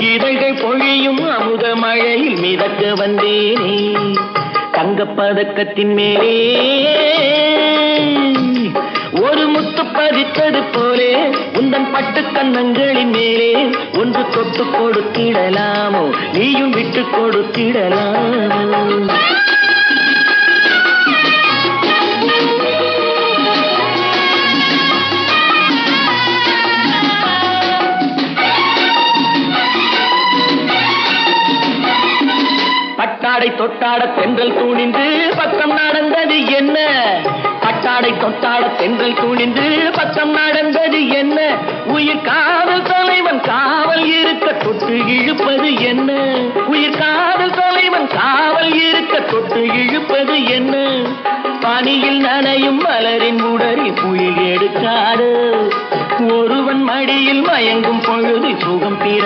இதழ்கள் பொழியும் அமுத மழையில் மிதக்க வந்தேனே தங்கப்பதக்கத்தின் மேலே ஒரு முத்து பதித்தது போலே உந்தன் பட்டு கன்னங்களின் மேலே ஒன்று தொட்டு கொடுத்திடலாமோ நீயும் விட்டு கொடுத்திடலாமோ பட்டாடை தொட்டாட தென்றல் தூணிந்து பக்கம் நடந்தது என்ன பட்டாடை தொட்டாட தென்றல் தூணிந்து பக்கம் நடந்தது என்ன உயிர் காதல் தலைவன் காவல் இருக்க தொட்டு இழுப்பது என்ன உயிர் காதல் தலைவன் காவல் இருக்க தொட்டு இழுப்பது என்ன பனியில் நனையும் மலரின் உடலில் புயல் எடுக்காது ஒருவன் மடியில் மயங்கும் பொழுது சுகம் தீர